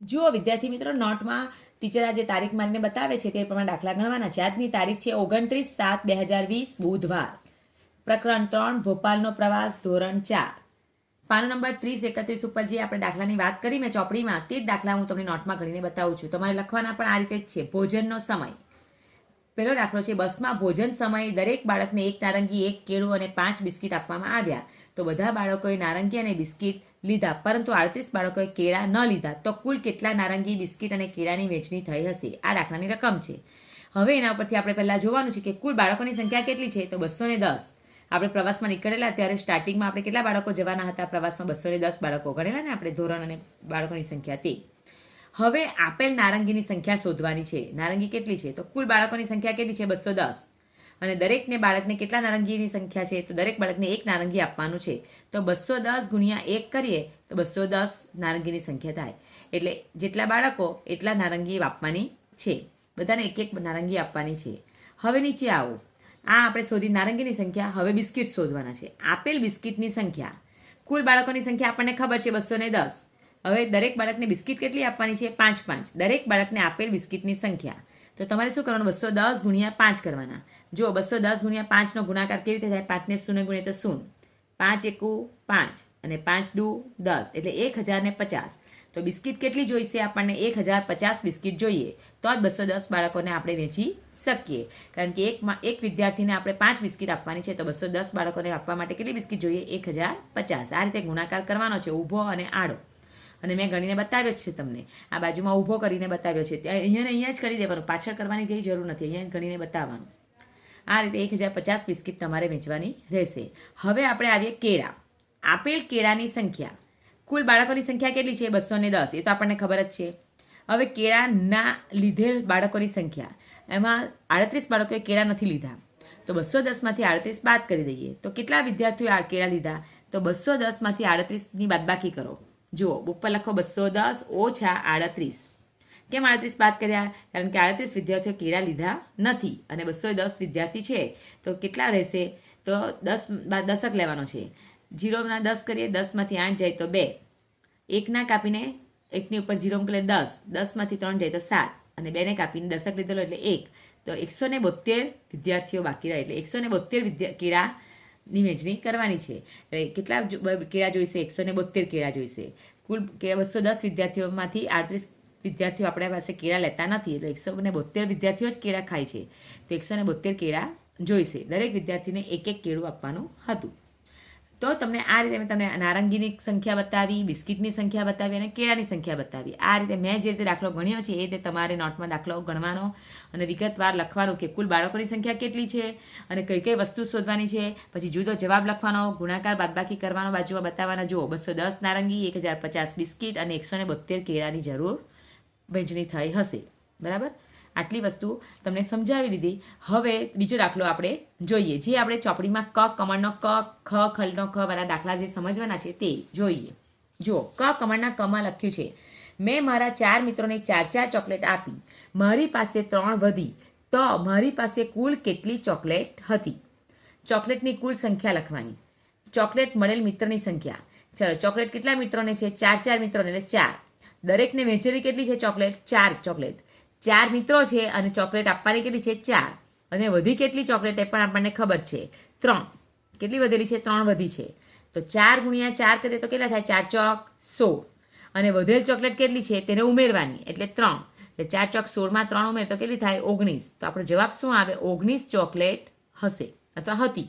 જુઓ વિદ્યાર્થી મિત્રો, નોટમાં ટીચર આજે તારીખ મારીને બતાવે છે તે પ્રમાણે દાખલા ગણવાના છે. આજની તારીખ છે 29/7/2020 બુધવાર. પ્રકરણ 3 ભોપાલનો પ્રવાસ, ધોરણ 4. પાનો નંબર 30-31 ઉપર જે આપણે દાખલાની વાત કરી મેં ચોપડીમાં, તે જ દાખલા હું તમને નોટમાં ગણીને બતાવું છું. તમારે લખવાના પણ આ રીતે જ છે. ભોજનનો સમય. પહેલો દાખલો છે, બસમાં ભોજન સમયે દરેક બાળકને એક નારંગી, એક કેળું અને 5 બિસ્કિટ આપવામાં આવ્યા. તો બધા બાળકોએ નારંગી અને બિસ્કિટ લીધા, પરંતુ 38 બાળકોએ કેળા ન લીધા. તો કુલ કેટલા નારંગી, બિસ્કિટ અને કેળાની વહેંચણી થઈ હશે? આ દાખલાની રકમ છે. હવે એના ઉપરથી આપણે પહેલા જોવાનું છે કે કુલ બાળકોની સંખ્યા કેટલી છે? તો 210. આપણે પ્રવાસમાં નીકળેલા ત્યારે સ્ટાર્ટિંગમાં આપણે કેટલા બાળકો જવાના હતા પ્રવાસમાં? 210 બાળકો ગણેલા ને આપણે, ધોરણ અને બાળકોની સંખ્યા તે. હવે આપેલ નારંગીની સંખ્યા શોધવાની છે. નારંગી કેટલી છે? તો કુલ બાળકોની સંખ્યા કેટલી છે? 210. અને દરેકને બાળકને કેટલા નારંગીની સંખ્યા છે? તો દરેક બાળકને એક નારંગી આપવાનું છે. તો 210 ગુણ્યા 1 કરીએ તો 210 નારંગીની સંખ્યા થાય. એટલે જેટલા બાળકો એટલા નારંગી આપવાની છે. બધાને એક એક નારંગી આપવાની છે. હવે નીચે આવો. આ આપણે શોધી નારંગીની સંખ્યા. હવે બિસ્કિટ શોધવાના છે. આપેલ બિસ્કિટની સંખ્યા. કુલ બાળકોની સંખ્યા આપણને ખબર છે 210. હવે દરેક બાળકને બિસ્કિટ કેટલી આપવાની છે? 5-5. દરેક બાળકને આપેલ બિસ્કિટની સંખ્યા. તો તમારે શું કરવાનું? 210 ગુણ્યા 5 કરવાના. જો 210 ગુણ્યા 5 નો ગુણાકાર કેવી રીતે થાય? 5 ને 0 ગુણીએ તો 0. 5 એકુ 5 અને 5 દુ 10 એટલે 1050. તો બિસ્કિટ કેટલી જોઈશે આપણને? 1050 બિસ્કિટ જોઈએ. તો જ 210 બાળકોને આપણે વેચી શકીએ. કારણ કે એક વિદ્યાર્થીને આપણે 5 બિસ્કિટ આપવાની છે. તો 210 બાળકોને આપવા માટે કેટલી બિસ્કિટ જોઈએ? 1050. આ રીતે ગુણાકાર કરવાનો છે, ઊભો અને આડો. અને મેં ગણીને બતાવ્યો જ છે તમને. આ બાજુમાં ઊભો કરીને બતાવ્યો છે. અહીંયા જ કરી દેવાનું, પાછળ કરવાની કઈ જરૂર નથી. અહીંયા જ ગણીને બતાવવાનું. આ રીતે 1050 બિસ્કિટ તમારે વેચવાની રહેશે. હવે આપણે આવીએ કેળા. આપેલ કેળાની સંખ્યા. કુલ બાળકોની સંખ્યા કેટલી છે? 210. એ તો આપણને ખબર જ છે. હવે કેળાના લીધેલ બાળકોની સંખ્યા. એમાં 38 બાળકોએ કેળા નથી લીધા. તો 210માંથી 38 બાદ કરી દઈએ. તો કેટલા વિદ્યાર્થીઓએ કેળા લીધા? તો 210માંથી 38ની બાદબાકી કરો. જુઓ, ઉપર લખો 210 ઓછા 38. કેમ 38 બાદ કર્યા? કારણ કે 38 વિદ્યાર્થીઓ કેળા લીધા નથી અને 210 વિદ્યાર્થી છે. તો કેટલા રહેશે? તો 10 લેવાનો છે. 0 10 કરીએ, 10માંથી 8 જાય તો 2. 1 કાપીને 1ની ઉપર 0 મૂકીએ 10. 10માંથી 3 જાય તો 7 અને 2ને કાપીને 10 લીધેલો એટલે 1. તો 172 વિદ્યાર્થીઓ બાકી રહે. એટલે 172 કેળાની વહેંચણી કરવાની છે. કેટલા કેળા જોઈશે? 172 કેળા જોઈશે. કુલ 210 વિદ્યાર્થીઓમાંથી 38 વિદ્યાર્થીઓ આપણા પાસે કેળા લેતા નથી. એટલે 172 વિદ્યાર્થીઓ જ કેળા ખાય છે. તો 172 કેળા જોઈશે. દરેક વિદ્યાર્થીને એક એક કેળું આપવાનું હતું. તો તમને આ રીતે મેં તમને નારંગીની સંખ્યા બતાવી, બિસ્કિટની સંખ્યા બતાવી અને કેળાની સંખ્યા બતાવી. આ રીતે મેં જે રીતે દાખલો ગણ્યો છે એ રીતે તમારે નોટમાં દાખલો ગણવાનો અને વિગતવાર લખવાનું કે કુલ બાળકોની સંખ્યા કેટલી છે અને કઈ કઈ વસ્તુ શોધવાની છે. પછી જુદો જવાબ લખવાનો, ગુણાકાર બાદબાકી કરવાનો, બાજુમાં બતાવવાના. જુઓ, 210 નારંગી, 1050 બિસ્કિટ અને 172 કેળાની જરૂર વહેંચણી થઈ હશે. બરાબર? આટલી વસ્તુ તમને સમજાવી દીધી. હવે બીજો દાખલો આપણે જોઈએ. જે આપણે ચોપડીમાં ક કમળનો ક, ખ ખલનો ખ વાળા દાખલા જે સમજવાના છે તે જોઈએ. જુઓ, ક કમળના કમાં લખ્યું છે, મેં મારા 4 મિત્રોને 4 ચોકલેટ આપી. મારી પાસે 3 વધી. તો મારી પાસે કુલ કેટલી ચોકલેટ હતી? ચોકલેટની કુલ સંખ્યા લખવાની. ચોકલેટ મળેલ મિત્રની સંખ્યા. ચલો, ચોકલેટ કેટલા મિત્રોને છે? 4 મિત્રોને એટલે 4. દરેકને વહેંચેલી કેટલી છે ચોકલેટ? 4 ચોકલેટ. 4 મિત્રો છે અને ચોકલેટ આપવાની કેટલી છે? 4. અને વધી કેટલી ચોકલેટ એ પણ આપણને ખબર છે, 3. કેટલી વધેલી છે? 3 વધી છે. તો 4 ગુણ્યા 4 કરીએ તો કેટલા થાય? 4 ચોક 16. અને વધેલ ચોકલેટ કેટલી છે તેને ઉમેરવાની એટલે 3. એટલે 4 ચોક 16માં 3 ઉમેર તો કેટલી થાય? 19. તો આપણો જવાબ શું આવે? 19 ચોકલેટ હશે અથવા હતી.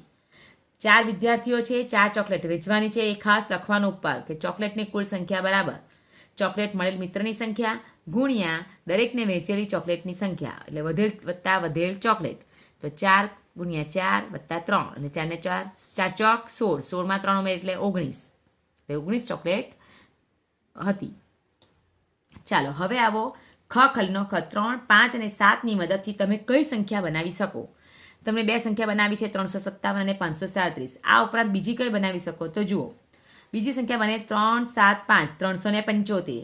4 વિદ્યાર્થીઓ છે, 4 ચોકલેટ વેચવાની છે. એ ખાસ લખવાનું ઉપર કે ચોકલેટની કુલ સંખ્યા બરાબર ચોકલેટ મળેલ મિત્રની સંખ્યા ગુણ્યા દરેકને વહેંચેલી ચોકલેટની સંખ્યા. એટલે વધેલ વત્તા વધેલ ચોકલેટ. તો 4 ગુણ્યા 4 વત્તા 3 એટલે 4 ને 4 4 ચોક 16. 16માં 3 ઉમેર એટલે 19. એટલે 19 ચોકલેટ હતી. ચાલો, હવે આવો ખ ખલનો ખ. 3, 5 અને 7ની મદદથી તમે કઈ સંખ્યા બનાવી શકો? તમને બે સંખ્યા બનાવી છે, 357 અને 537. આ ઉપરાંત બીજી કઈ બનાવી શકો? તો જુઓ, બીજી સંખ્યા બને 3, 7, 5, 375.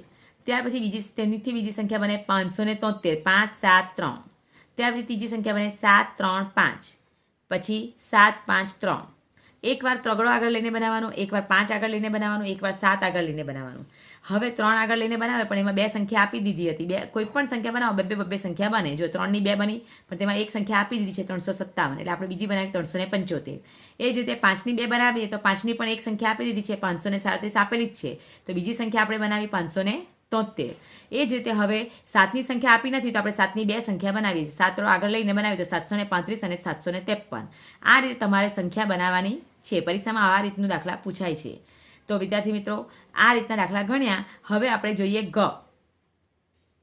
ત્યાર પછી તેનીથી બીજી સંખ્યા બને 573, 5, 7, 3. ત્યાર પછી ત્રીજી સંખ્યા બને 7, 3, 5. પછી 7, 5, 3. એકવાર ત્રગડો આગળ લઈને બનાવવાનું, એકવાર 5 આગળ લઈને બનાવવાનું, એકવાર 7 આગળ લઈને બનાવવાનું. હવે 3 આગળ લઈને બનાવે પણ એમાં 2 સંખ્યા આપી દીધી હતી. કોઈ પણ સંખ્યા બનાવો બબ્બે સંખ્યા બને. જો 3 ની 2 બની પણ તેમાં એક સંખ્યા આપી દીધી છે 357, એટલે આપણે બીજી બનાવી 375. એ જ રીતે 5 ની 2 બનાવીએ તો 5 ની પણ એક સંખ્યા આપી દીધી છે 537 આપેલી જ છે, તો બીજી સંખ્યા આપણે બનાવી 573. એ જ રીતે હવે 7 ની સંખ્યા આપી નથી તો આપણે 7 ની 2 સંખ્યા બનાવીએ છીએ. 7 આગળ લઈને બનાવીએ તો 735 અને 753. આ રીતે તમારે સંખ્યા બનાવવાની છે. પરીક્ષામાં આ રીતનું દાખલા પૂછાય છે. તો વિદ્યાર્થી મિત્રો, આ રીતના દાખલા ગણ્યા. હવે આપણે જોઈએ ગ.